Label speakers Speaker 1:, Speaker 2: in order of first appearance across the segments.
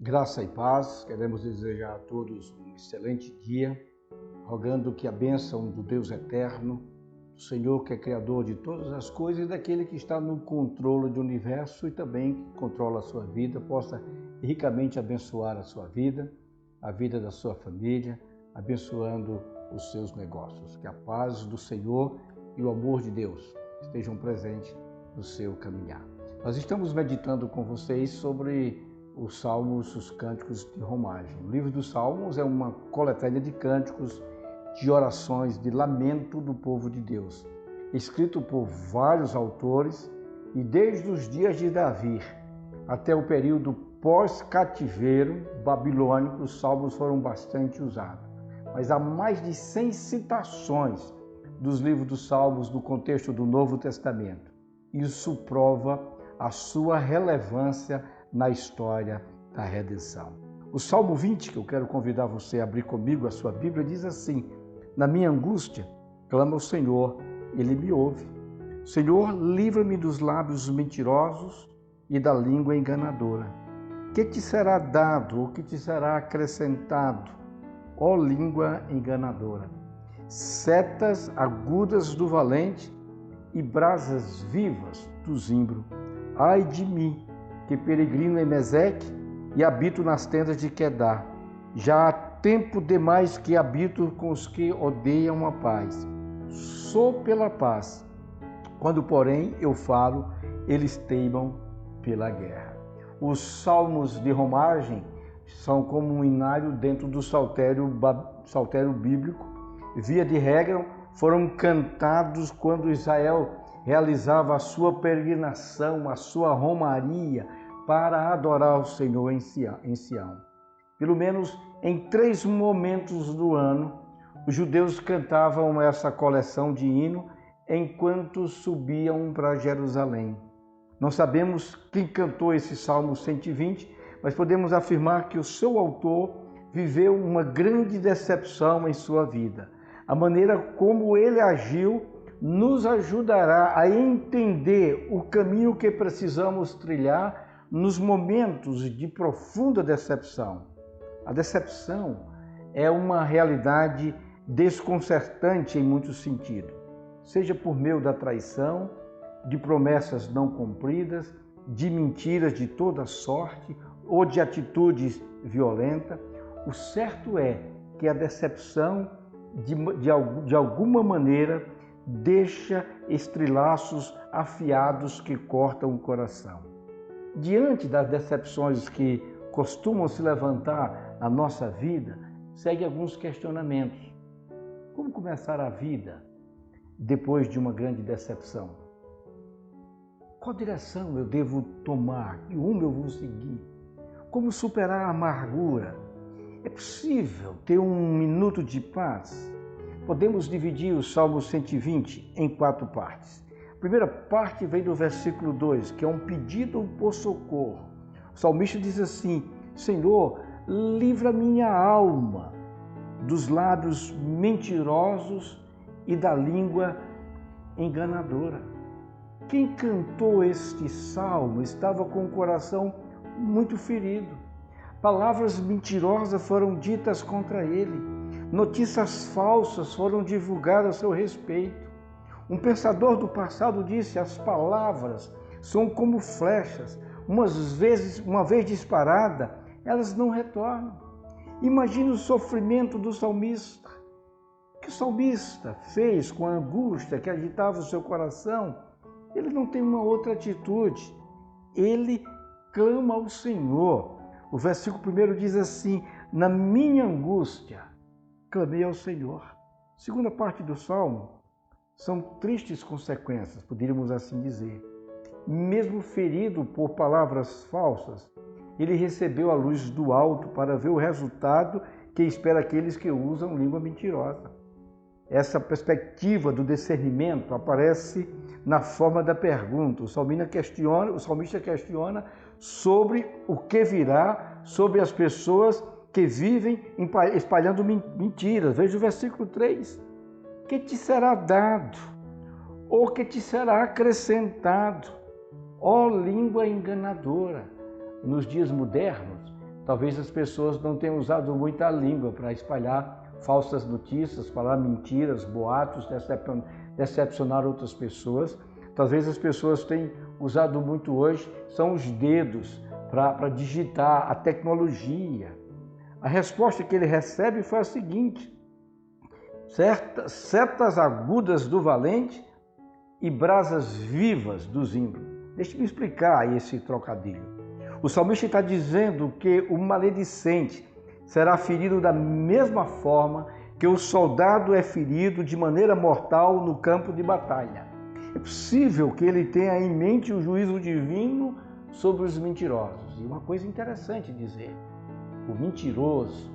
Speaker 1: Graça e paz, queremos desejar a todos um excelente dia, rogando que a bênção do Deus eterno, do Senhor que é Criador de todas as coisas e daquele que está no controle do universo e também que controla a sua vida, possa ricamente abençoar a sua vida, a vida da sua família, abençoando os seus negócios. Que a paz do Senhor e o amor de Deus estejam presentes no seu caminhar. Nós estamos meditando com vocês sobre os Salmos, os Cânticos de Romagem. O livro dos Salmos é uma coletânea de cânticos, de orações, de lamento do povo de Deus, escrito por vários autores e desde os dias de Davi até o período pós-cativeiro babilônico, os salmos foram bastante usados. Mas há mais de 100 citações dos livros dos Salmos no contexto do Novo Testamento. Isso prova a sua relevância na história da redenção. O Salmo 20, que eu quero convidar você a abrir comigo a sua Bíblia, diz assim: na minha angústia, clamo ao Senhor, Ele me ouve. Senhor, livra-me dos lábios mentirosos e da língua enganadora. Que te será dado ou que te será acrescentado, ó língua enganadora? Setas agudas do valente e brasas vivas do zimbro. Ai de mim, que peregrino em Meseque e habito nas tendas de Quedar. Já há tempo demais que habito com os que odeiam a paz. Sou pela paz. Quando, porém, eu falo, eles teimam pela guerra. Os salmos de romagem são como um inário dentro do saltério bíblico. Via de regra, foram cantados quando Israel realizava a sua peregrinação, a sua romaria para adorar o Senhor em Sião. Pelo menos em 3 momentos do ano, os judeus cantavam essa coleção de hino enquanto subiam para Jerusalém. Não sabemos quem cantou esse Salmo 120, mas podemos afirmar que o seu autor viveu uma grande decepção em sua vida. A maneira como ele agiu nos ajudará a entender o caminho que precisamos trilhar nos momentos de profunda decepção. A decepção é uma realidade desconcertante em muitos sentidos, seja por meio da traição, de promessas não cumpridas, de mentiras de toda sorte ou de atitudes violentas. O certo é que a decepção, de alguma maneira, deixa estrilaços afiados que cortam o coração. Diante das decepções que costumam se levantar na nossa vida, seguem alguns questionamentos. Como começar a vida depois de uma grande decepção? Qual direção eu devo tomar? Que rumo eu vou seguir? Como superar a amargura? É possível ter um minuto de paz? Podemos dividir o Salmo 120 em 4 partes. A primeira parte vem do versículo 2, que é um pedido por socorro. O salmista diz assim: Senhor, livra minha alma dos lábios mentirosos e da língua enganadora. Quem cantou este salmo estava com o coração muito ferido. Palavras mentirosas foram ditas contra ele. Notícias falsas foram divulgadas a seu respeito. Um pensador do passado disse: as palavras são como flechas, uma vez disparada, elas não retornam. Imagine o sofrimento do salmista. O que o salmista fez com a angústia que agitava o seu coração? Ele não tem uma outra atitude. Ele clama ao Senhor. O versículo 1 diz assim: na minha angústia, clamei ao Senhor. Segunda parte do Salmo são tristes consequências, poderíamos assim dizer. Mesmo ferido por palavras falsas, ele recebeu a luz do alto para ver o resultado que espera aqueles que usam língua mentirosa. Essa perspectiva do discernimento aparece na forma da pergunta. O salmista questiona sobre o que virá, sobre as pessoas que vivem espalhando mentiras. Veja o versículo 3. Que te será dado, ou que te será acrescentado, ó língua enganadora? Nos dias modernos, Talvez as pessoas não tenham usado muita língua para espalhar falsas notícias, falar mentiras, boatos, decepcionar outras pessoas. Talvez as pessoas tenham usado muito hoje, são os dedos para digitar, a tecnologia. A resposta que ele recebe foi a seguinte: setas agudas do valente e brasas vivas dos ímpios. Deixe-me explicar esse trocadilho. O salmista está dizendo que o maledicente será ferido da mesma forma que o soldado é ferido de maneira mortal no campo de batalha. É possível que ele tenha em mente o juízo divino sobre os mentirosos. E uma coisa interessante dizer: o mentiroso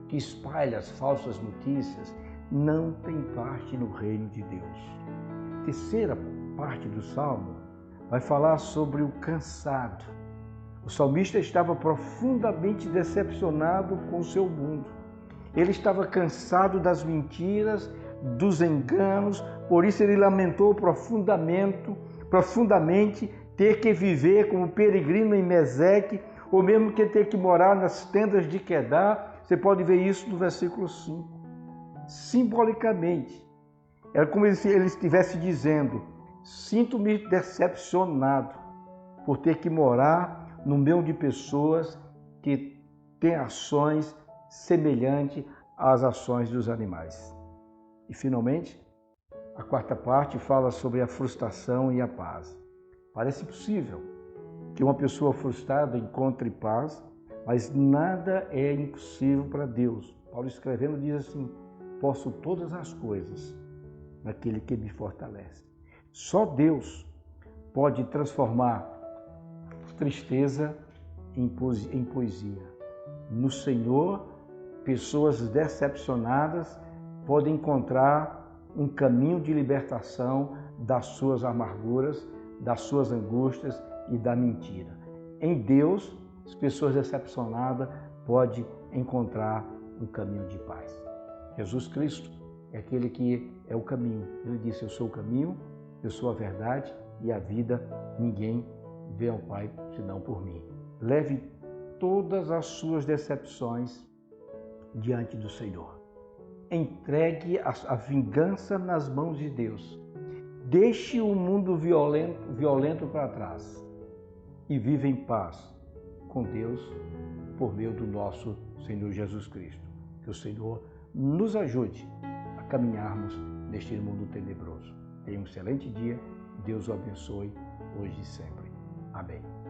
Speaker 1: que espalha as falsas notícias não tem parte no reino de Deus. A terceira parte do Salmo vai falar sobre o cansado. O salmista estava profundamente decepcionado com o seu mundo. Ele estava cansado das mentiras, dos enganos, por isso ele lamentou profundamente ter que viver como peregrino em Meseque, ou mesmo que ter que morar nas tendas de Quedar. Você pode ver isso no versículo 5. Simbolicamente, era como se ele estivesse dizendo: sinto-me decepcionado por ter que morar no meio de pessoas que têm ações semelhantes às ações dos animais. E, finalmente, a quarta parte fala sobre a frustração e a paz. Parece possível que uma pessoa frustrada encontre paz, mas nada é impossível para Deus. Paulo escrevendo diz assim: posso todas as coisas naquele que me fortalece. Só Deus pode transformar tristeza em poesia. No Senhor, pessoas decepcionadas podem encontrar um caminho de libertação das suas amarguras, das suas angústias e da mentira. Em Deus, as pessoas decepcionadas podem encontrar um caminho de paz. Jesus Cristo é aquele que é o caminho. Ele disse: eu sou o caminho, eu sou a verdade e a vida. Ninguém vê ao Pai senão por mim. Leve todas as suas decepções diante do Senhor. Entregue a vingança nas mãos de Deus. Deixe o mundo violento para trás e viva em paz com Deus por meio do nosso Senhor Jesus Cristo. Que o Senhor nos ajude a caminharmos neste mundo tenebroso. Tenha um excelente dia. Deus o abençoe hoje e sempre. Amém.